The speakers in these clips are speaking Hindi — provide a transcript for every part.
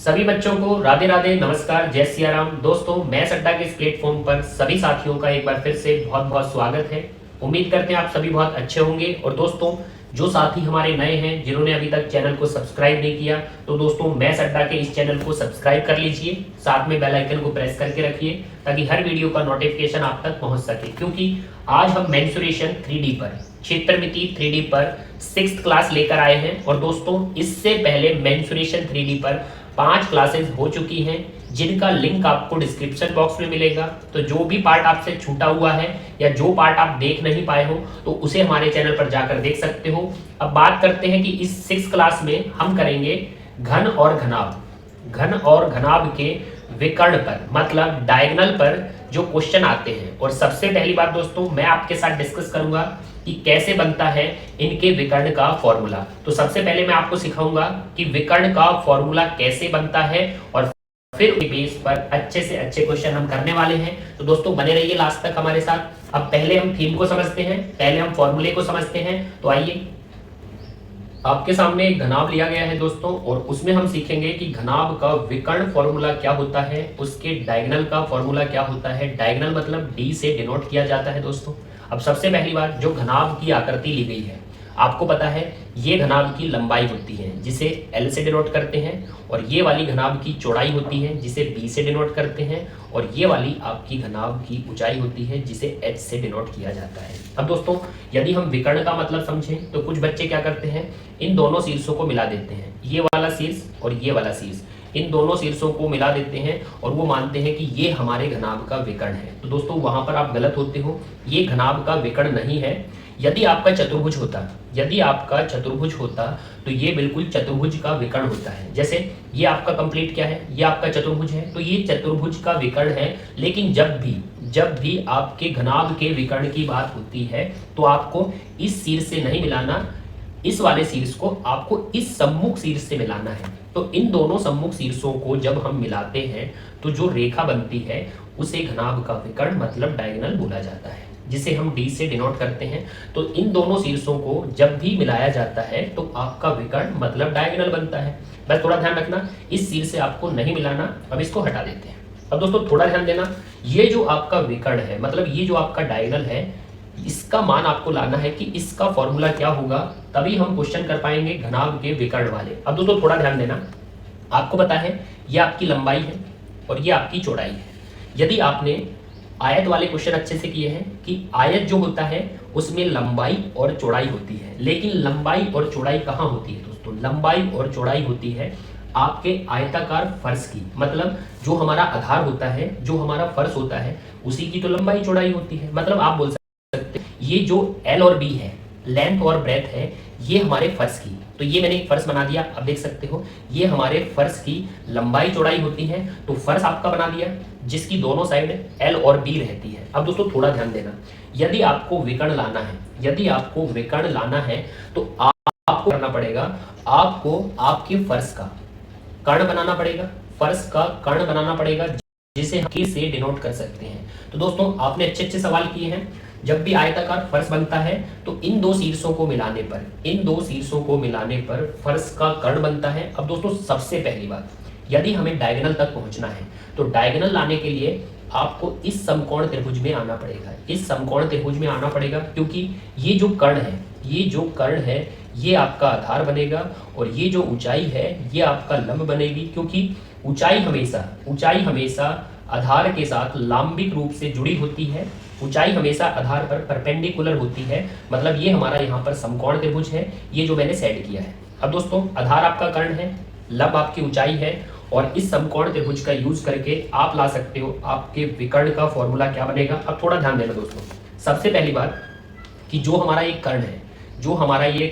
सभी बच्चों को राधे राधे, नमस्कार, जय सिया राम। दोस्तों, मैथ्स अड्डा के इस प्लेटफॉर्म पर सभी साथियों का एक बार फिर से बहुत बहुत स्वागत है। उम्मीद करते हैं आप सभी बहुत अच्छे होंगे। और दोस्तों, जो साथी हमारे नए हैं, जिन्होंने अभी तक चैनल को सब्सक्राइब नहीं किया, तो दोस्तों मैथ्स अड्डा के इस चैनल को सब्सक्राइब कर लीजिए, साथ में बेल आइकन को प्रेस करके रखिए ताकि हर वीडियो का नोटिफिकेशन आप तक पहुंच सके। क्योंकि आज हम मेंसुरेशन 3D पर, क्षेत्रमिति 3D पर 6th क्लास लेकर आए हैं। और दोस्तों, इससे पहले मेंसुरेशन 3D पर 5 क्लासेस हो चुकी हैं, जिनका लिंक आपको डिस्क्रिप्शन बॉक्स में मिलेगा। तो जो भी पार्ट आपसे छूटा हुआ है या जो पार्ट आप देख नहीं पाए हो, तो उसे हमारे चैनल पर जाकर देख सकते हो। अब बात करते हैं कि इस 6th क्लास में हम करेंगे घन और घनाभ। घन और घनाभ के विकर्ण पर, मतलब डायगोनल पर जो क्वेश्चन आते हैं। और सबसे पहली बात दोस्तों, मैं आपके साथ डिस्कस करूंगा कि कैसे बनता है इनके विकर्ण का फॉर्मूला। तो सबसे पहले मैं आपको सिखाऊंगा कि विकर्ण का फॉर्मूला कैसे बनता है, और फिर उस बेस पर अच्छे से अच्छे क्वेश्चन हम करने वाले हैं। तो दोस्तों, बने रहिए लास्ट तक हमारे साथ। अब पहले हम थीम को समझते हैं, पहले हम फॉर्मूले को समझते हैं। तो आइए, आपके सामने एक घनाभ लिया गया है दोस्तों, और उसमें हम सीखेंगे कि घनाभ का विकर्ण फॉर्मूला क्या होता है, उसके डायगोनल का फॉर्मूला क्या होता है। डायगोनल मतलब डी से डिनोट किया जाता है दोस्तों। अब सबसे पहली बात, जो घनाभ की आकृति ली गई है, आपको पता है ये घनाभ की लंबाई होती है जिसे L से डिनोट करते हैं, और ये वाली घनाभ की चौड़ाई होती है जिसे B से डिनोट करते हैं, और ये वाली आपकी घनाभ की ऊंचाई होती है जिसे H से डिनोट किया जाता है। अब दोस्तों, यदि हम विकर्ण का मतलब समझें तो कुछ बच्चे क्या करते हैं, इन दोनों शीर्षों को मिला देते हैं, ये वाला शीर्ष और ये वाला शीर्ष, इन दोनों शीर्षों को मिला देते हैं और वो मानते हैं कि ये हमारे घनाभ का विकर्ण है। तो दोस्तों, वहां पर आप गलत होते हो, ये घनाभ का विकर्ण नहीं है। यदि आपका चतुर्भुज होता, तो ये बिल्कुल चतुर्भुज का विकर्ण होता है। जैसे ये आपका कंप्लीट क्या है, ये आपका चतुर्भुज है, तो ये चतुर्भुज का विकर्ण है। लेकिन जब भी आपके घनाभ के विकर्ण की बात होती है, तो आपको इस शीर्ष से नहीं मिलाना, इस वाले शीर्ष को आपको इस सम्मुख शीर्ष से मिलाना है। तो इन दोनों सम्मुख शीर्षों को जब हम मिलाते हैं, तो जो रेखा बनती है उसे घनाभ का विकर्ण मतलब डायगोनल बोला जाता है, जिसे हम डी से डिनोट करते हैं। तो इन दोनों शीर्षों को जब भी मिलाया जाता है तो आपका विकर्ण मतलब डायगोनल बनता है। बस थोड़ा ध्यान रखना, इस शीर्ष से आपको नहीं मिलाना। अब इसको हटा देते हैं। अब दोस्तों, थोड़ा ध्यान देना, ये जो आपका विकर्ण है, मतलब ये जो आपका डायगोनल है, इसका मान आपको लाना है कि इसका फॉर्मूला क्या होगा, तभी हम क्वेश्चन कर पाएंगे घनाभ के विकर्ण वाले। अब दोस्तों, थोड़ा ध्यान देना, आपको पता है ये आपकी लंबाई है और ये आपकी चौड़ाई है। यदि आपने आयत वाले क्वेश्चन अच्छे से किए हैं कि आयत जो होता है उसमें लंबाई और चौड़ाई होती है, लेकिन लंबाई और चौड़ाई कहाँ होती है दोस्तों? लंबाई और चौड़ाई होती है आपके आयताकार फर्श की, मतलब जो हमारा आधार होता है, जो हमारा फर्श होता है, उसी की तो लंबाई चौड़ाई होती है। मतलब आप बोल सकते हैं ये जो L और B है, लेंथ और ब्रेथ है, ये हमारे फर्श की, तो ये मैंने एक फर्श बना दिया। अब देख सकते हो ये हमारे फर्श की लंबाई चौड़ाई होती है, तो फर्श आपका बना दिया जिसकी दोनों साइड L और B रहती है। अब दोस्तों, थोड़ा ध्यान देना, यदि आपको विकर्ण लाना है, तो आपको करना पड़ेगा, आपको आपके फर्श का कर्ण बनाना पड़ेगा, जिसे हम से डिनोट कर सकते हैं। तो दोस्तों, आपने अच्छे सवाल किए हैं। जब भी आयताकार फर्श बनता है तो इन दो शीर्षों को मिलाने पर फर्श का कर्ण बनता है। अब दोस्तों, सबसे पहली बात, यदि हमें डायगोनल तक पहुंचना है, तो डायगोनल लाने के लिए आपको इस समकोण त्रिभुज में आना पड़ेगा, क्योंकि ये जो कर्ण है ये आपका आधार बनेगा, और ये जो ऊंचाई है ये आपका लंब बनेगी, क्योंकि ऊंचाई हमेशा आधार के साथ लांबिक रूप से जुड़ी होती है। ऊंचाई हमेशा आधार पर परपेंडिकुलर होती है, मतलब ये हमारा यहाँ पर समकोण त्रिभुज है, ये जो मैंने सेट किया है। अब दोस्तों, आधार आपका कर्ण है, लंब आपकी ऊंचाई है, और इस समकोण त्रिभुज का यूज करके आप ला सकते हो आपके विकर्ण का फॉर्मूला क्या बनेगा। अब थोड़ा ध्यान देना दोस्तों, सबसे पहली बात कि जो हमारा ये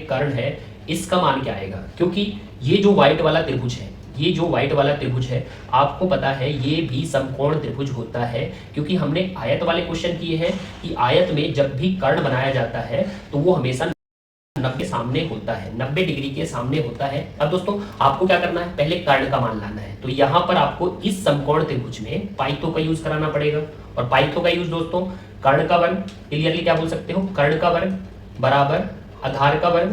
कर्ण है, इसका मान क्या आएगा, क्योंकि ये जो व्हाइट वाला त्रिभुज है, आपको पता है ये भी समकोण त्रिभुज होता है, क्योंकि हमने आयत वाले क्वेश्चन किए हैं कि आयत में जब भी कर्ण बनाया जाता है तो वो हमेशा 90 डिग्री के सामने होता है। अब दोस्तों, आपको क्या करना है, पहले कर्ण का मान लाना है। तो यहाँ पर आपको इस समकोण त्रिभुज में पाइथो का यूज कराना पड़ेगा, और पाइथो का यूज दोस्तों, कर्ण का वर्ग, क्लियरली क्या बोल सकते हो, कर्ण का वर्ग बराबर आधार का वर्ग,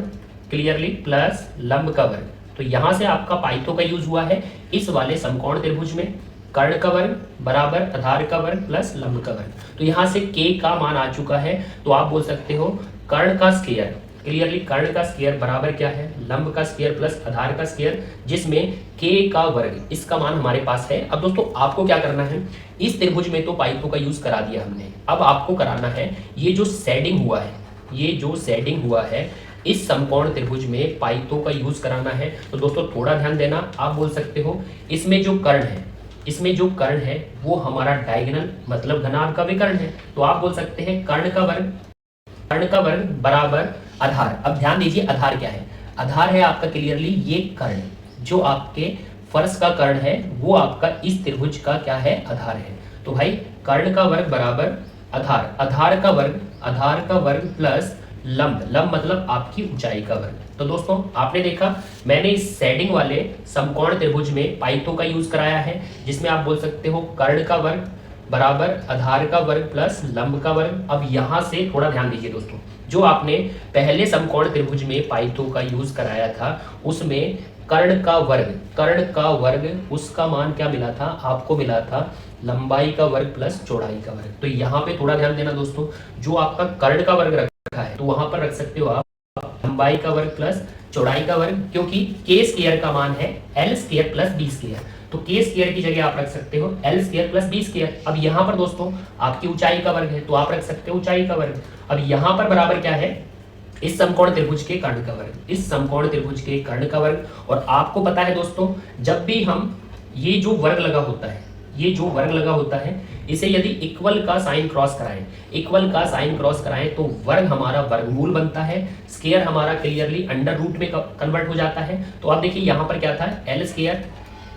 क्लियरली प्लस लंब का वर्ग। तो यहां से आपका पाइथो का यूज हुआ है इस वाले समकोण त्रिभुज में कर्ण का वर्ग बराबर आधार का वर्ग प्लस लंब का वर्ग। तो यहाँ से k का मान आ चुका है, तो आप बोल सकते हो कर्ण का स्क्वायर, क्लियरली कर्ण का स्क्वायर बराबर क्या है, लंब का स्क्वायर प्लस आधार का स्क्वायर, जिसमें k का वर्ग, इसका मान हमारे पास है। अब दोस्तों आपको क्या करना है, इस त्रिभुज में तो पाइथो का यूज करा दिया हमने, अब आपको कराना है ये जो शेडिंग हुआ है, ये जो शेडिंग हुआ है इस समकोण त्रिभुज में पाइथो का यूज कराना है। तो दोस्तों थोड़ा ध्यान देना, आप बोल सकते हो इसमें जो कर्ण है, इसमें जो कर्ण है वो हमारा डायगोनल मतलब घनाभ का विकर्ण है। तो आप बोल सकते हैं कर्ण का वर्ग बराबर आधार। अब ध्यान दीजिए आधार क्या है, आधार है आपका क्लियरली ये कर्ण, जो आपके फर्श का कर्ण है वो आपका इस त्रिभुज का क्या है, आधार है। तो भाई कर्ण का वर्ग बराबर आधार, आधार का वर्ग प्लस लंब मतलब आपकी ऊंचाई का वर्ग। तो दोस्तों आपने देखा मैंने इस शेडिंग वाले समकोण त्रिभुज में पाइथो का यूज कराया है, जिसमें आप बोल सकते हो कर्ण का वर्ग बराबर आधार का वर्ग प्लस लंब का वर्ग। अब यहां से थोड़ा ध्यान दीजिए दोस्तों, जो आपने पहले समकोण त्रिभुज में पाइथो का यूज कराया था उसमें कर्ण का वर्ग उसका मान क्या मिला था, आपको मिला था लंबाई का वर्ग प्लस चौड़ाई का वर्ग। तो यहाँ पे थोड़ा ध्यान देना दोस्तों, जो आपका कर्ण का वर्ग रखा है तो वहां पर रख सकते हो आप लंबाई का वर्ग प्लस चौड़ाई का वर्ग, क्योंकि के स्क्वायर का मान है L square plus B square, तो के स्क्वायर की जगह आप रख सकते हो L square plus B square. अब यहाँ पर दोस्तों आपकी ऊंचाई का वर्ग है तो आप रख सकते हो ऊंचाई का वर्ग। अब यहाँ पर बराबर क्या है, इस समकोण त्रिभुज के कर्ण का वर्ग, इस समकोण त्रिभुज के कर्ण का वर्ग। और आपको पता है दोस्तों, जब भी हम ये जो वर्ग लगा होता है, ये जो वर्ग लगा होता है, इसे यदि इक्वल का साइन क्रॉस कराएं, तो वर्ग हमारा वर्गमूल बनता है, स्क्वायर हमारा क्लियरली अंडर रूट में कन्वर्ट हो जाता है। तो आप देखिए यहाँ पर क्या था, L square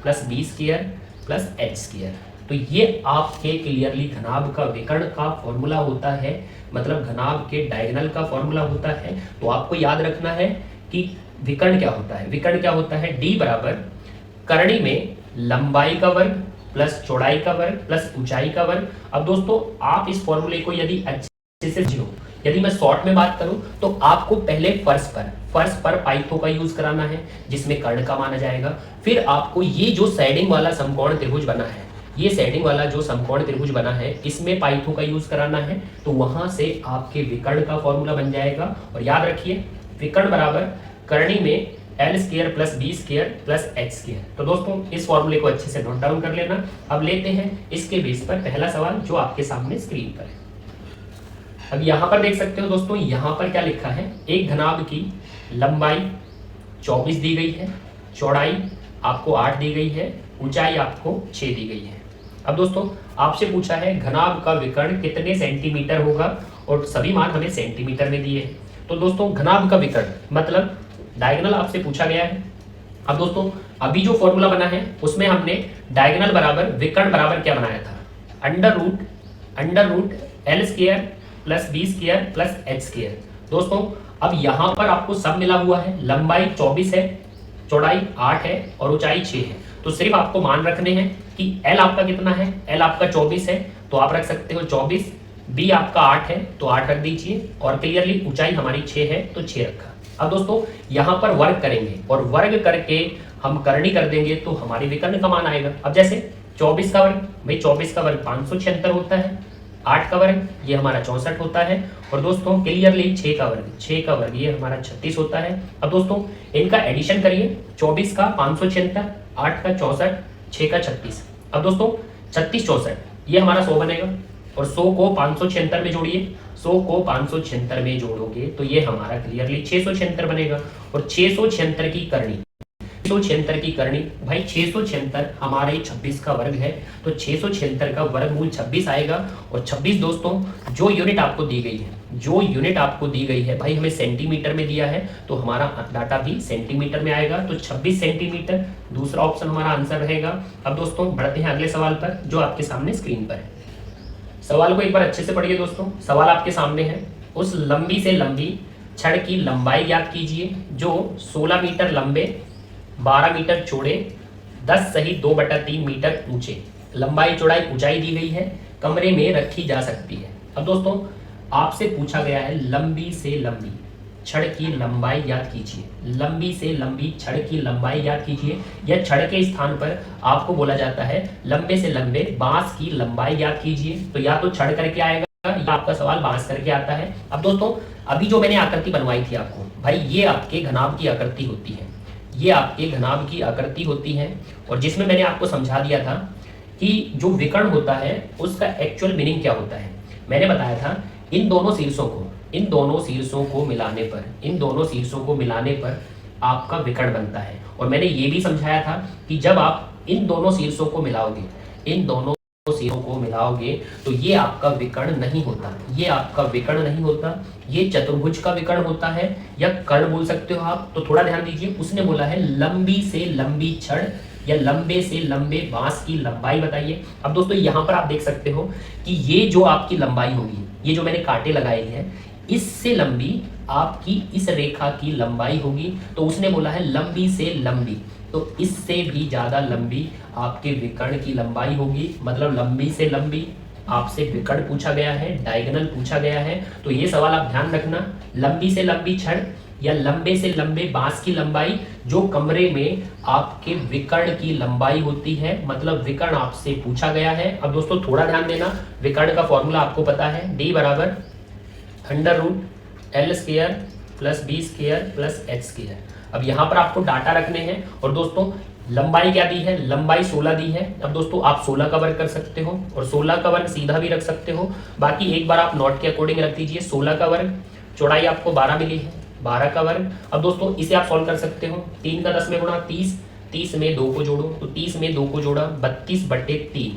plus B square plus H square. तो ये आपके क्लियरली घनाभ का विकर्ण का फॉर्मूला होता है, मतलब घनाभ के डायगोनल का फॉर्मूला होता है। तो आपको याद रखना है कि विकर्ण क्या होता है, डी बराबर करणी में लंबाई का वर्ग प्लस चौड़ाई का वर्ग प्लस ऊंचाई का वर्ग। अब दोस्तों आप इस फॉर्मूले को यदि अच्छे से समझो, यदि मैं शॉर्ट में बात करूं तो आपको पहले फर्श पर पाइथो का यूज कराना है, जिसमें कर्ण का माना जाएगा। फिर आपको ये जो शेडिंग वाला समकोण त्रिभुज बना है, ये शेडिंग वाला जो समकोण त्रिभुज बना है, इसमें पाइथो का यूज कराना है। तो वहां से आपके विकर्ण का फॉर्मूला बन जाएगा। और याद रखिए विकर्ण बराबर करणी में L square plus B square plus H square. तो दोस्तों इस फॉर्मूले को अच्छे से नोट डाउन कर लेना। अब लेते हैं इसके बेस पर पहला सवाल जो आपके सामने स्क्रीन पर है। अब यहाँ पर देख सकते हो दोस्तों, यहाँ पर क्या लिखा है, एक घनाभ की लंबाई 24 दी गई है, चौड़ाई आपको 8 दी गई है, ऊंचाई आपको 6 दी गई है। अब दोस्तों आपसे पूछा है घनाभ का विकर्ण कितने सेंटीमीटर होगा, और सभी मान हमें सेंटीमीटर में दिए हैं। तो दोस्तों घनाभ का विकर्ण मतलब डायगोनल आपसे पूछा गया है। अब दोस्तों अभी जो फॉर्मूला बना है उसमें हमने डायगोनल बराबर विकर्ण बराबर क्या बनाया था, under root L square plus B square plus H square. दोस्तों अब यहाँ पर आपको सब मिला हुआ है, लंबाई 24 है, चौड़ाई 8 है और ऊंचाई 6 है। तो सिर्फ आपको मान रखने हैं कि एल आपका कितना है, एल आपका 24 है तो आप रख सकते हो 24, बी आपका 8 है तो 8 रख दीजिए, और क्लियरली ऊंचाई हमारी 6 है तो 6 रखा। अब दोस्तों यहाँ पर वर्ग करेंगे और वर्ग करके हम करनी कर देंगे तो हमारी विकर्ण का मान आएगा। अब जैसे 24 का वर्ग, भाई 24 का वर्ग 576 होता है, 8 का वर्ग ये हमारा 64 होता है, और दोस्तों क्लियरली 6 का वर्ग ये हमारा 36 होता है। अब दोस्तों इनका एडिशन करिए, 24 का 576, 8 का 64, 6 का 36। अब दोस्तों 36 64 ये हमारा 100 बनेगा, और 100 को 576 में जोड़िए, 100 को 576 में जोड़ोगे तो ये हमारा क्लियरली 676 बनेगा। और 676 की करनी, 676 की करनी भाई 676 हमारे 26 का वर्ग है, तो 676 का वर्गमूल 26 आएगा। और 26 दोस्तों जो यूनिट आपको दी गई है, भाई हमें सेंटीमीटर में दिया है तो हमारा डाटा भी सेंटीमीटर में आएगा, तो 26 सेंटीमीटर दूसरा ऑप्शन हमारा आंसर रहेगा। अब दोस्तों बढ़ते हैं अगले सवाल पर जो आपके सामने स्क्रीन पर है। सवाल को एक बार अच्छे से पढ़िए दोस्तों, सवाल आपके सामने है, उस लंबी से लंबी छड़ की लंबाई ज्ञात कीजिए जो 16 मीटर लंबे, 12 मीटर चौड़े, 10 सही 2/3 मीटर ऊंचे, लंबाई चौड़ाई ऊंचाई दी गई है, कमरे में रखी जा सकती है। अब दोस्तों आपसे पूछा गया है लंबी से लंबी, छड़ की लंबाई याद कीजिए। लंबी से लंबी छड़ की लंबाई याद कीजिए, या छड़ के स्थान पर आपको बोला जाता है लंबे से लंबे बांस की लंबाई याद कीजिए। तो या तो छड़ करके आएगा या आपका सवाल बांस करके आता है। अब दोस्तों अभी जो मैंने आकृति बनवाई थी आपको, भाई ये आपके घनाभ की आकृति होती है, ये आपके घनाभ की आकृति होती है। और जिसमें मैंने आपको समझा दिया था कि जो विकर्ण होता है उसका एक्चुअल मीनिंग क्या होता है। मैंने बताया था इन दोनों शीर्षों को मिलाने पर आपका विकर्ण बनता है। और मैंने ये भी समझाया था कि जब आप इन दोनों शीर्षों को मिलाओगे तो ये आपका विकर्ण नहीं होता, ये चतुर्भुज का विकर्ण होता है, या कर्ण बोल सकते हो आप। तो थोड़ा ध्यान दीजिए, उसने बोला है लंबी से लंबी छड़ या लंबे से लंबे बांस की लंबाई बताइए। अब दोस्तों यहाँ पर आप देख सकते हो कि ये जो आपकी लंबाई होगी, ये जो मैंने कांटे लगाए हैं, इससे लंबी आपकी इस रेखा की लंबाई होगी। तो उसने बोला है लंबी से लंबी, तो इससे भी ज्यादा लंबी आपके विकर्ण की लंबाई होगी। मतलब लंबी से लंबी आपसे विकर्ण पूछा गया है, डायगोनल पूछा गया है। तो ये सवाल आप ध्यान रखना, लंबी से लंबी छड़ या लंबे से लंबे बांस की लंबाई जो कमरे में आपके विकर्ण की लंबाई होती है, मतलब विकर्ण आपसे पूछा गया है। अब दोस्तों थोड़ा ध्यान देना, विकर्ण का फॉर्मूला आपको पता है, D बराबर √L² plus B² plus H²। अब यहाँ पर आपको डाटा रखने हैं। और दोस्तों लंबाई क्या दी है, लंबाई 16 दी है। अब दोस्तों आप 16 का वर्ग कर सकते हो और 16 का वर्ग सीधा भी रख सकते हो, बाकी एक बार आप नोट के अकॉर्डिंग रख दीजिए। 16 का वर्ग, चौड़ाई आपको 12 मिली है, 12 का वर्ग। अब दोस्तों इसे आप सॉल्व कर सकते हो, 3 का 10 में गुणा 30, 30 में 2 को जोड़ो, तो 30 में 2 को जोड़ा 32/3,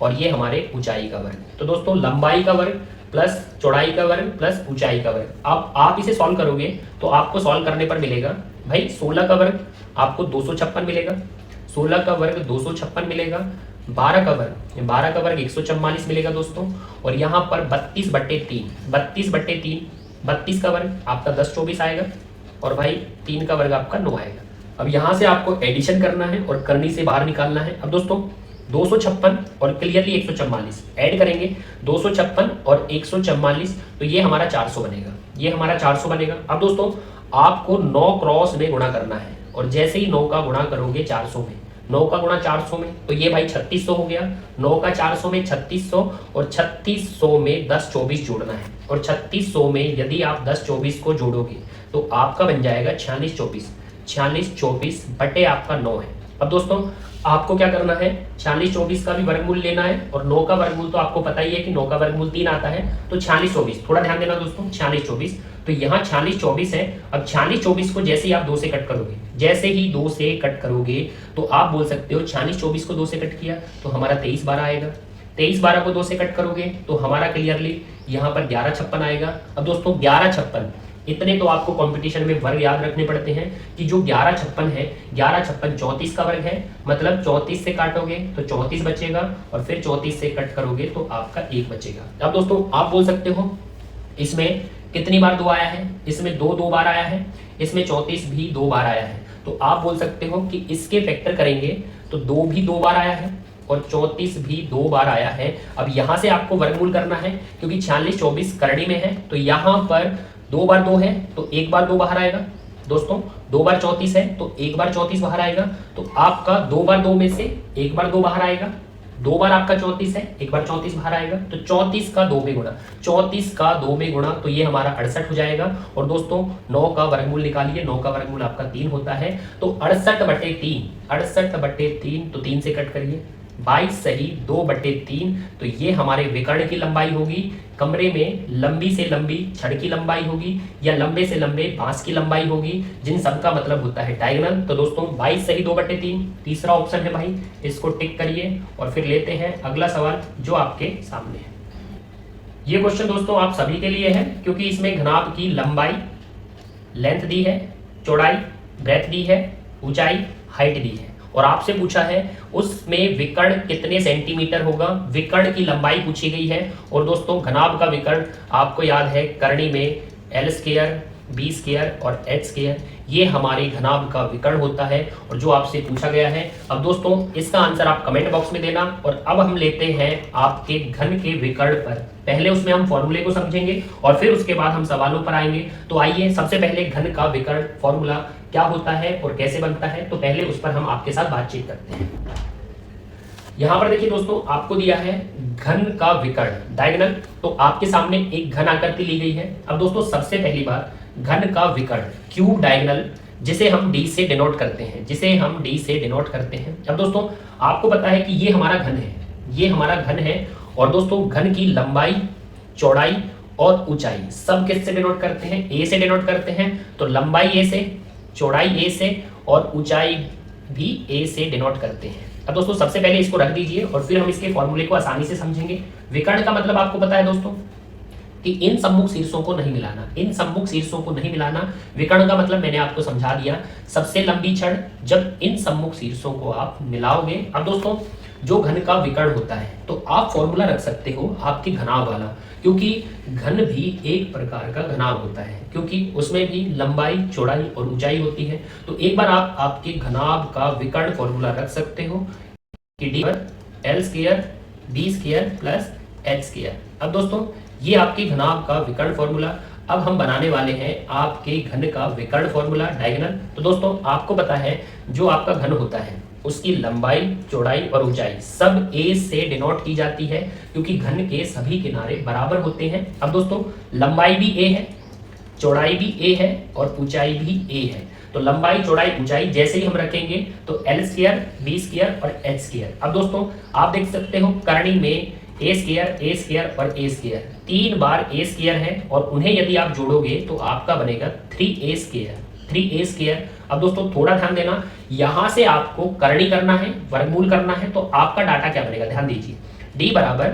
और ये हमारे ऊंचाई का वर्ग। तो दोस्तों लंबाई का वर्ग प्लस चौड़ाई का वर्ग प्लस ऊंचाई का वर्ग। अब आप इसे सॉल्व करोगे तो आपको सॉल्व करने पर मिलेगा भाई 16 का वर्ग आपको 256 मिलेगा, 16 का वर्ग 256 मिलेगा, 12 का वर्ग 144 मिलेगा दोस्तों। और यहाँ पर 32/3, 32 का वर्ग आपका 1024 आएगा, और भाई 3 का वर्ग आपका 9 आएगा। अब यहाँ से आपको एडिशन करना है और करनी से बाहर निकालना है। अब दोस्तों 256 और क्लियरली 144 ऐड करेंगे, 256 और 144, तो ये हमारा 400 बनेगा, अब दोस्तों आपको 9 क्रॉस में गुणा करना है, और जैसे ही 9 का गुणा करोगे 400 में, 9 का गुणा 400 में, तो ये भाई 3600 हो गया। 9 का 400 में 3600, और 3600 में 1024 जोड़ना है, और 3600 में यदि आप 1024 को जोड़ोगे तो आपका बन जाएगा 4624 बटे आपका 9 है। अब दोस्तों आपको क्या करना है, 4624 का भी वर्गमूल लेना है, और 9 का वर्गमूल तो आपको पता ही है कि 9 का वर्गमूल 3 आता है। तो 4624, थोड़ा ध्यान देना दोस्तों, 4624, तो यहाँ 4624 है। अब 4624 को जैसे ही आप 2 से कट करोगे, तो आप बोल सकते हो 4624 को 2 से कट किया तो हमारा 2312 आएगा, 2312 को 2 से कट करोगे तो हमारा क्लियरली यहाँ पर 1156 आएगा। अब दोस्तों 1156, इतने तो आपको कंपटीशन में वर्ग याद रखने पड़ते हैं कि जो 1156 है, 1156 34 का वर्ग है, मतलब 34 से काटोगे तो 34 बचेगा, और फिर 34 से कट करोगे तो आपका 1 बचेगा। अब दोस्तों आप बोल सकते हो इसमें कितनी बार 2 आया है, इसमें 2 बार आया है, इसमें 34 भी 2 बार आया है। तो आप बोल सकते हो कि इसके फैक्टर करेंगे तो 2 भी 2 बार आया है और 34 भी 2 बार आया है। अब यहाँ से आपको वर्गमूल करना है, क्योंकि 4624 करड़ी में है, तो यहाँ पर 2 बार 2 है तो 1 बार 2 बाहर आएगा। दोस्तों 2 बार 34 है तो 1 बार 34 बाहर आएगा, तो आपका 2 बार 2 में से 1 बार 2 बाहर आएगा। 2 बार आपका 34 है, 1 बार 34 बाहर आएगा, तो 34 का 2 में गुणा, तो ये हमारा 68 हो जाएगा। और दोस्तों 9 का वर्गमूल निकालिए, 9 का वर्गमूल आपका 3 होता है, तो 68/3, तो 3 से कट करिए, 22 सही 2/3, तो ये हमारे विकर्ण की लंबाई होगी। कमरे में लंबी से लंबी छड़ की लंबाई होगी या लंबे से लंबे बांस की लंबाई होगी, जिन सब का मतलब होता है डायगोनल। तो दोस्तों 22 सही 2/3 तीसरा ऑप्शन है भाई, इसको टिक करिए। और फिर लेते हैं अगला सवाल जो आपके सामने है। ये क्वेश्चन दोस्तों आप सभी के लिए है, क्योंकि इसमें घनाभ की लंबाई लेंथ दी है, चौड़ाई ब्रेथ दी है, ऊंचाई हाइट दी है, और आपसे पूछा है उसमें विकर्ण कितने सेंटीमीटर होगा, विकर्ण की लंबाई पूछी गई है। और दोस्तों घनाभ का विकर्ण आपको याद है करणी में L² बी स्क्वायर और एच स्क्वायर, ये हमारे घनाभ का विकर्ण होता है और जो आपसे पूछा गया है। अब दोस्तों इसका आंसर आप कमेंट बॉक्स में देना। और अब हम लेते हैं आपके घन के विकर्ण पर। पहले उसमें हम फॉर्मूले को समझेंगे और फिर उसके बाद हम सवालों पर आएंगे। तो आइए सबसे पहले घन का विकर्ण फॉर्मूला क्या होता है और कैसे बनता है, तो पहले उस पर हम आपके साथ बातचीत करते हैं। यहां पर देखिए दोस्तों, आपको दिया है घन का विकर्ण डायगोनल, तो आपके सामने एक घन आकृति ली गई है। अब दोस्तों सबसे पहली बात, घन का विकर्ण क्यूब डायगोनल, जिसे हम डी से डिनोट करते हैं, जिसे हम डी से डिनोट करते हैं। अब दोस्तों आपको पता है कि ये हमारा घन है, ये हमारा घन है। और दोस्तों घन की लंबाई, चौड़ाई और ऊंचाई सब किससे डिनोट करते हैं? ए से डिनोट करते हैं। तो लंबाई ए से, चौड़ाई ए से और ऊंचाई भी ए से डिनोट करते हैं। अब दोस्तों सबसे पहले इसको रख दीजिए और फिर हम इसके फॉर्मूले को आसानी से समझेंगे। विकर्ण का मतलब आपको पता है दोस्तों कि इन सम्मुख शीर्षों को नहीं मिलाना, इन सम्मुख शीर्षों को नहीं मिलाना। विकर्ण का मतलब मैंने आपको समझा दिया, सबसे लंबी छड़ जब इन सम्मुख शीर्षों को आप मिलाओगे। अब दोस्तों जो घन का विकर्ण होता है तो आप फॉर्मूला रख सकते हो आपके घनाभ वाला, क्योंकि घन भी एक प्रकार का घनाभ होता है, क्योंकि उसमें भी लंबाई, चौड़ाई और ऊंचाई होती है। तो एक बार आप आपके घनाभ का विकर्ण फॉर्मूला रख सकते हो कि डी पर L square B square plus H square. अब दोस्तों ये आपके घनाभ का विकर्ण फॉर्मूला। अब हम बनाने वाले हैं आपके घन का विकर्ण फॉर्मूला डायगोनल। तो दोस्तों आपको पता है जो आपका घन होता है उसकी लंबाई, चौड़ाई और ऊंचाई सब a से डिनोट की जाती है, क्योंकि घन के सभी किनारे बराबर होते हैं। अब दोस्तों लंबाई भी a है, चौड़ाई भी a है और ऊंचाई भी a है। तो लंबाई, चौड़ाई, ऊंचाई जैसे ही हम रखेंगे तो एल स्क्वायर, बी स्क्वायर और एच स्क्वायर। अब दोस्तों आप देख सकते हो करनी में ए स्क्वायर और ए स्क्वायर, 3 बार ए स्क्वायर है और उन्हें यदि आप जोड़ोगे तो आपका बनेगा 3a स्क्वायर। अब दोस्तों थोड़ा ध्यान देना, यहां से आपको करनी करना है, वर्गमूल करना है, तो आपका डाटा क्या बनेगा ध्यान दीजिए। d बराबर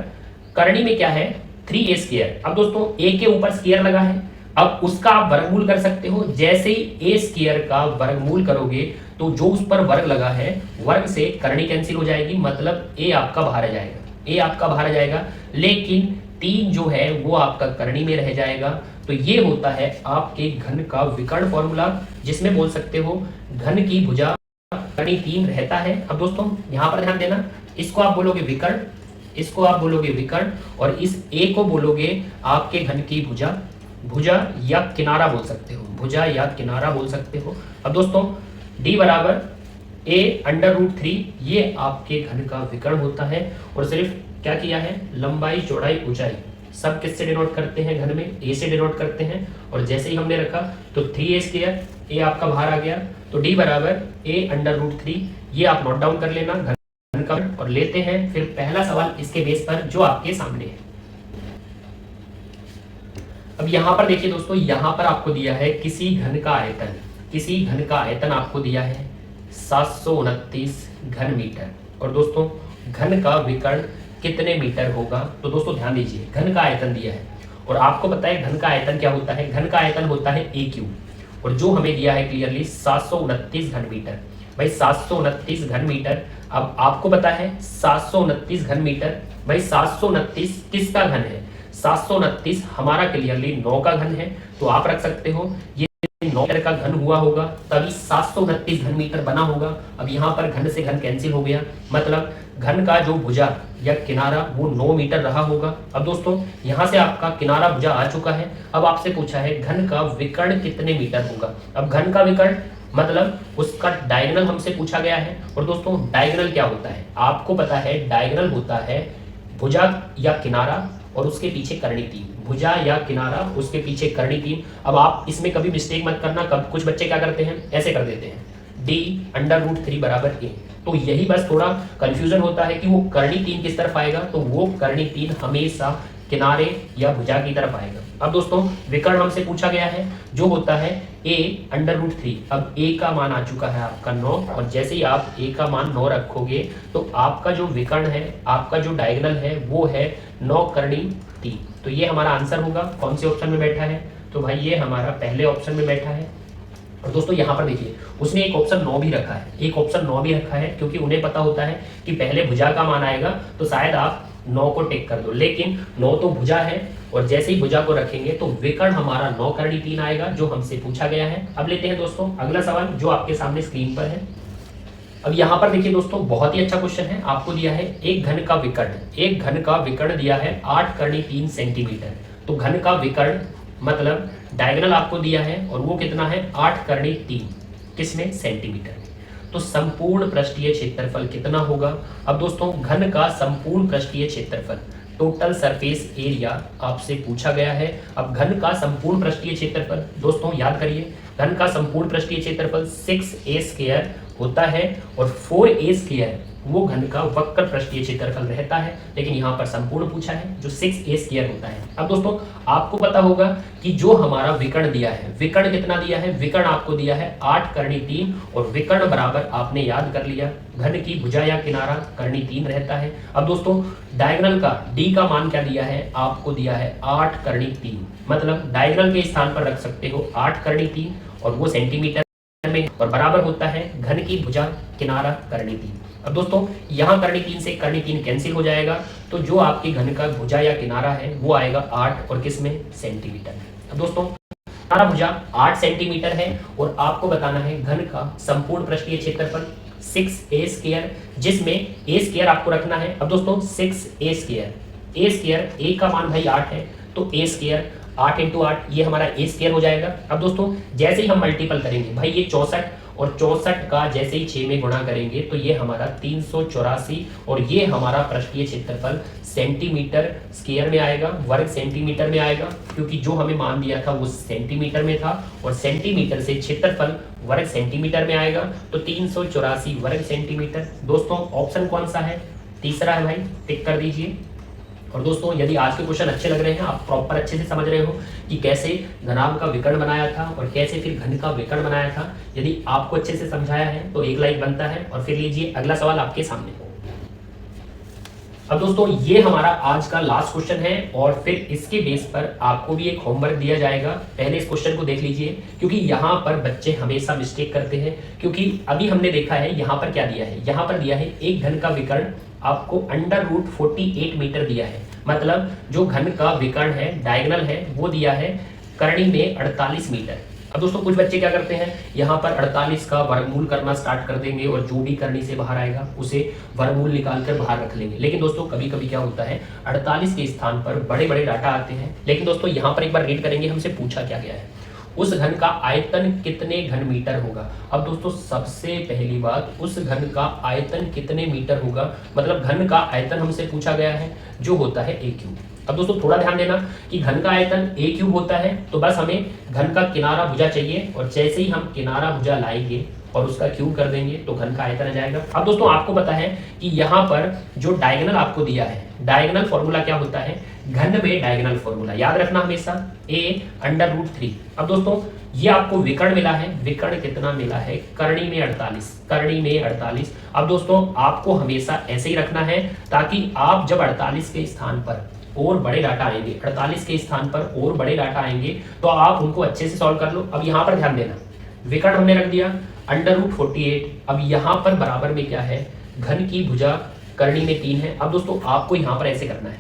करनी में क्या है 3a स्क्वायर। अब दोस्तों a के ऊपर स्क्वायर लगा है, अब उसका आप वर्गमूल कर सकते हो। जैसे ही a स्क्वायर का वर्गमूल करोगे तो जो उस पर वर्ग लगा है वर्ग से करनी कैंसिल हो जाएगी, मतलब a आपका बाहर आ जाएगा, a आपका बाहर आ जाएगा, लेकिन 3 जो है वो आपका करनी में रह जाएगा। तो ये होता है आपके घन का विकर्ण फॉर्मूला, जिसमें बोल सकते हो घन की भुजा करनी 3 रहता है। अब दोस्तों यहाँ पर ध्यान देना, इसको आप बोलोगे विकर्ण, इसको आप बोलोगे विकर्ण और इस a को बोलोगे आपके घन की भुजा, भुजा या किनारा बोल सकते हो, भुजा या किनारा बोल सकते हो। अब दोस्तों d बराबर a√3 ये आपके घन का विकर्ण होता है। और सिर्फ क्या किया है, लंबाई, चौड़ाई, ऊंचाई सब किससे डिनोट करते हैं? घन में a से डिनोट करते हैं। और जैसे ही हमने रखा तो 3a स्क्वायर, a आपका बाहर आ गया, तो d बराबर a√3 ये आप नोट डाउन कर लेना घन का। और लेते हैं फिर पहला सवाल इसके बेस पर जो आपके सामने है। अब यहाँ पर देखिए दोस्तों, यहाँ पर आपको दिया है किसी घन का आयतन, किसी घन का आयतन आपको दिया है 729 घन मीटर। और दोस्तों घन का विकर्ण कितने मीटर होगा? तो दोस्तों ध्यान दीजिए, घन का आयतन दिया है और आपको पता है घन का आयतन क्या होता है? घन का आयतन होता है a³ और जो हमें दिया है क्लियरली 729 घन मीटर। भाई 729 घन मीटर, अब आपको पता है 729 घन मीटर, भाई 729 किसका घन है? 729 हमारा क्लियरली 9 का घन है। तो आप रख सकते हो ये 9 मीटर का घन हुआ होगा तभी 729 घन मीटर बना होगा। अब यहाँ पर घन से घन कैंसिल हो गया, मतलब घन का जो भुजा या किनारा वो 9 मीटर रहा होगा। अब दोस्तों यहाँ से आपका किनारा भुजा आ चुका है। अब आपसे पूछा है घन का विकर्ण कितने मीटर होगा। अब घन का विकर्ण मतलब उसका डायगोनल हमसे पूछा गया है। और दोस्तों डायगोनल क्या होता है? आपको पता है डायगोनल होता है भुजा या किनारा और उसके पीछे करनी 3, भुजा या किनारा उसके पीछे करनी 3। अब आप इसमें कभी मिस्टेक मत करना, कब कुछ बच्चे क्या करते हैं ऐसे कर देते हैं d√3 बराबर a। तो यही बस थोड़ा कंफ्यूजन होता है कि वो करनी 3 किस तरफ आएगा, तो वो करनी 3 हमेशा किनारे या भुजा की तरफ आएगा। अब दोस्तों विकर्ण हमसे पूछा गया है जो होता है a√3। अब a का मान आ चुका है आपका 9 और जैसे ही आप a का मान 9 रखोगे तो आपका जो विकर्ण है, आपका जो डायगोनल है वो है 9 करनी 3। तो ये हमारा आंसर होगा। कौन से ऑप्शन में बैठा है? तो भाई ये हमारा पहले ऑप्शन में बैठा है। और दोस्तों यहाँ पर देखिए उसने एक ऑप्शन 9 भी रखा है, एक ऑप्शन 9 भी रखा है, क्योंकि उन्हें पता होता है कि पहले भुजा का मान आएगा तो शायद आप 9 को टिक कर दो, लेकिन 9 तो भुजा है और जैसे ही भुजा को रखेंगे तो विकर्ण हमारा 9 करनी 3 आएगा, जो हमसे पूछा गया है। अब लेते हैं दोस्तों अगला सवाल जो आपके सामने स्क्रीन पर है। अब यहाँ पर देखिए दोस्तों, बहुत ही अच्छा क्वेश्चन है। आपको दिया है एक घन का विकर्ण दिया है 8 करनी 3 सेंटीमीटर। तो घन का विकर्ण मतलब डायगोनल आपको दिया है और वो कितना है 8 करनी 3, किसमें सेंटीमीटर में। तो संपूर्ण पृष्ठीय क्षेत्रफल कितना होगा। अब दोस्तों घन का संपूर्ण पृष्ठीय क्षेत्रफल, टोटल सरफेस एरिया आपसे पूछा गया है। अब घन का संपूर्ण पृष्ठीय क्षेत्रफल दोस्तों याद करिए, घन का संपूर्ण पृष्ठीय क्षेत्रफल 6a² होता है और 4a² वो घन का वक्र पृष्ठीय क्षेत्रफल रहता है, लेकिन यहाँ पर संपूर्ण पूछा है जो 6a² होता है। अब दोस्तों आपको पता होगा कि जो हमारा विकर्ण दिया है, विकर्ण कितना दिया है, विकर्ण आपको दिया है 8 करनी 3 और विकर्ण बराबर आपने याद कर लिया घन की भुजा या किनारा करनी 3 रहता है। अब दोस्तों डायगोनल का डी का मान क्या दिया है, आपको दिया है 8 करनी 3, मतलब डायगोनल के स्थान पर रख सकते हो 8 करनी 3 और वो सेंटीमीटर में, और बराबर होता है घन की भुजा किनारा करनी 3। अब दोस्तों यहाँ करनी 3 से करनी 3 कैंसिल हो जाएगा, तो जो आपकी घन का भुजा या किनारा है वो आएगा 8 और किस में, सेंटीमीटर में। अब दोस्तों किनारा भुजा 8 सेंटीमीटर है और आपको बताना है घन का संपूर्ण पृष्ठीय क्षेत्रफल 6a², जिसमें a² आपको रखना है। अब दोस्तों 6a², a का मान भाई 8 है, तो a² 8 × 8 ये हमारा a² हो जाएगा। अब दोस्तों जैसे ही हम मल्टीपल करेंगे भाई ये 64 और 64 का जैसे ही 6 में गुणा करेंगे तो ये हमारा 384 और ये हमारा पृष्ठीय क्षेत्रफल सेंटीमीटर स्क्वायर में आएगा, वर्ग सेंटीमीटर में आएगा, क्योंकि जो हमें मान दिया था वो सेंटीमीटर में था और सेंटीमीटर से क्षेत्रफल वर्ग सेंटीमीटर में आएगा, तो 384 वर्ग सेंटीमीटर। दोस्तों ऑप्शन कौन सा है, तीसरा है भाई, टिक कर दीजिए। और दोस्तों यदि आज के क्वेश्चन अच्छे लग रहे हैं, आप प्रॉपर अच्छे से समझ रहे हो कि कैसे घनाभ का विकर्ण बनाया था और कैसे फिर घन का विकर्ण बनाया था, यदि आपको अच्छे से समझाया है तो एक लाइक बनता है। और फिर लीजिए अगला सवाल आपके सामने। अब दोस्तों ये हमारा आज का लास्ट क्वेश्चन है और फिर इसके बेस पर आपको भी एक होमवर्क दिया जाएगा। पहले इस क्वेश्चन को देख लीजिए, क्योंकि यहाँ पर बच्चे हमेशा मिस्टेक करते हैं, क्योंकि अभी हमने देखा है यहाँ पर क्या दिया है, यहाँ पर दिया है एक घन का विकर्ण आपको √48 मीटर दिया है, मतलब जो घन का विकर्ण है डायगोनल है वो दिया है करनी में 48 मीटर। अब दोस्तों कुछ बच्चे क्या करते हैं, यहाँ पर 48 का वर्गमूल करना स्टार्ट कर देंगे और जो भी करनी से बाहर आएगा उसे वर्गमूल निकाल कर बाहर रख लेंगे। लेकिन दोस्तों कभी कभी क्या होता है 48 के स्थान पर बड़े बड़े डाटा आते हैं। लेकिन दोस्तों यहाँ पर एक बार रीड करेंगे, हमसे पूछा क्या गया है, उस घन का आयतन कितने घन मीटर होगा। अब दोस्तों सबसे पहली बात, उस घन का आयतन कितने मीटर होगा, मतलब घन का आयतन हमसे पूछा गया है जो होता है a³। अब दोस्तों थोड़ा ध्यान देना कि घन का आयतन a³ होता है, तो बस हमें घन का किनारा भुजा चाहिए और जैसे ही हम किनारा भुजा लाएंगे और उसका क्यूब कर देंगे तो घन का आयतन आ जाएगा। अब दोस्तों आपको पता है कि यहाँ पर जो डायगोनल आपको दिया है, डायगोनल फॉर्मूला क्या होता है, घन में डायगोनल फॉर्मूला याद रखना हमेशा a√3। अब दोस्तों ये आपको विकर्ण मिला है, विकर्ण कितना मिला है, करनी में 48, करनी में 48। अब दोस्तों आपको हमेशा ऐसे ही रखना है ताकि आप जब 48 के स्थान पर और बड़े डाटा आएंगे, 48 के स्थान पर और बड़े डाटा आएंगे तो आप उनको अच्छे से सॉल्व कर लो। अब यहाँ पर ध्यान देना, विकर्ण हमने रख दिया √48, अब यहाँ पर बराबर में क्या है, घन की भुजा करनी में 3 है। अब दोस्तों आपको यहाँ पर ऐसे करना है,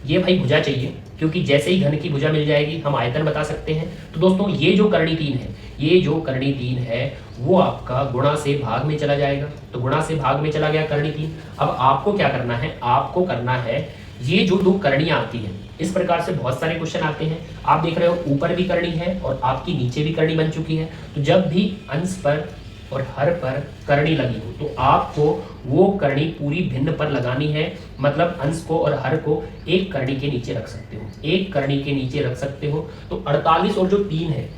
ये भाई भुजा चाहिए, क्योंकि जैसे ही घन की भुजा मिल जाएगी हम आयतन बता सकते हैं। तो दोस्तों ये जो करनी 3 है, ये जो करनी 3 है वो आपका गुणा से भाग में चला जाएगा, तो गुणा से भाग में चला गया करनी 3। अब आपको क्या करना है, आपको करना है ये जो दो करणियां आती हैं, इस प्रकार से बहुत सारे क्वेश्चन आते हैं, आप देख रहे हो ऊपर भी करनी है और आपकी नीचे भी करनी बन चुकी है। तो जब भी अंश पर और हर पर करनी लगी हो तो आपको वो करनी पूरी भिन्न पर लगानी है, मतलब अंश को और हर को एक करनी के नीचे रख सकते हो, एक करनी के नीचे रख सकते हो। तो 48 और जो 3 है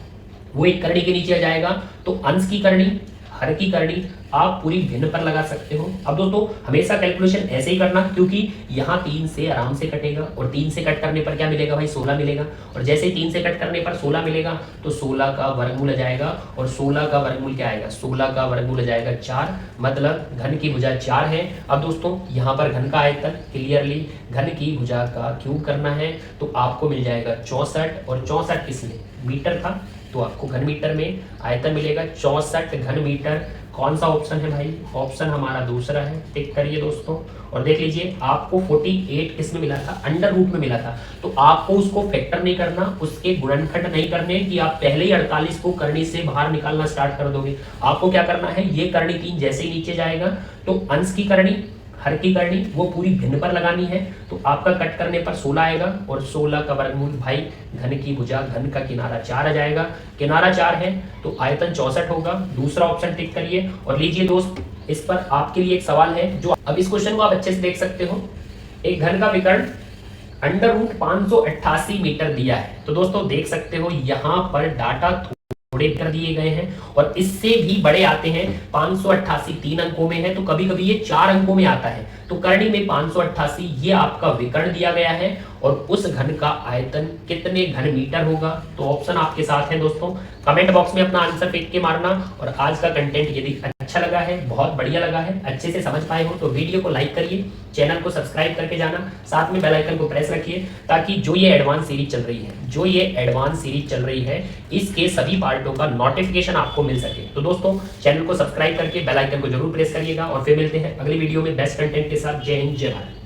वो एक करनी के नीचे आ जाएगा, तो अंश की करनी हर की करनी आप पूरी भिन्न पर लगा सकते हो। अब दोस्तों हमेशा कैलकुलेशन ऐसे ही करना, क्योंकि यहाँ 3 से आराम से कटेगा और 3 से कट करने पर क्या मिलेगा भाई, 16 मिलेगा, और जैसे ही 3 से कट करने पर 16 मिलेगा तो 16 का वर्गमूल आ जाएगा, और 16 का वर्गमूल क्या आएगा, 16 का वर्गमूल आ जाएगा 4, मतलब घन की भुजा 4 है। अब दोस्तों यहाँ पर घन का आयतन क्लियरली घन की भुजा का क्यूब करना है तो आपको मिल जाएगा 64, और 64 किसमें मीटर था तो आपको घन मीटर में आयतन मिलेगा 64 घन मीटर कौन सा ऑप्शन है भाई? ऑप्शन हमारा दूसरा है, टिक करिए दोस्तों। और देख लीजिए आपको 48 किस में मिला था? अंडर रूट में मिला था। तो आपको उसको फैक्टर नहीं करना, उसके गुणनखंड नहीं करने कि आप पहले ही 48 को करनी से बाहर निकालना स्टार्ट कर दोगे। आपको क्या करना है, ये करनी 3 जैसे ही नीचे जाएगा तो अंश की करनी, हर की करनी वो पूरी भिन्न पर लगानी है। तो आपका कट करने पर 16 आएगा और 16 का वर्गमूल भाई घन की भुजा, घन का किनारा 4 आ जाएगा। किनारा 4 है तो आयतन 64 होगा। दूसरा ऑप्शन टिक करिए और लीजिए दोस्त, इस पर आपके लिए एक सवाल है जो अब इस क्वेश्चन को आप अच्छे से देख सकते हो। एक घन का विकर्ण अंडर रूट 588 मीटर दिया है। तो दोस्तों देख सकते हो यहाँ पर डाटा थोड़े कर दिए गए हैं और इससे भी बड़े आते हैं। 588 3 अंकों में है तो कभी कभी ये 4 अंकों में आता है। तो करनी में 588 ये आपका विकर्ण दिया गया है और उस घन का आयतन कितने घन मीटर होगा? तो ऑप्शन आपके साथ है दोस्तों। कमेंट बॉक्स में अपना आंसर फेंक के मारना। और आज का कंटेंट यदि अच्छा लगा है, बहुत बढ़िया लगा है, अच्छे से समझ पाए हो तो वीडियो को लाइक करिए, चैनल को सब्सक्राइब करके जाना, साथ में बेल आइकन को प्रेस रखिए ताकि जो ये एडवांस सीरीज चल रही है इसके सभी पार्टों का नोटिफिकेशन आपको मिल सके। तो दोस्तों चैनल को सब्सक्राइब करके बेल आइकन को जरूर प्रेस करिएगा और फिर मिलते हैं अगली वीडियो में बेस्ट कंटेंट के साथ। जय हिंद, जय भारत।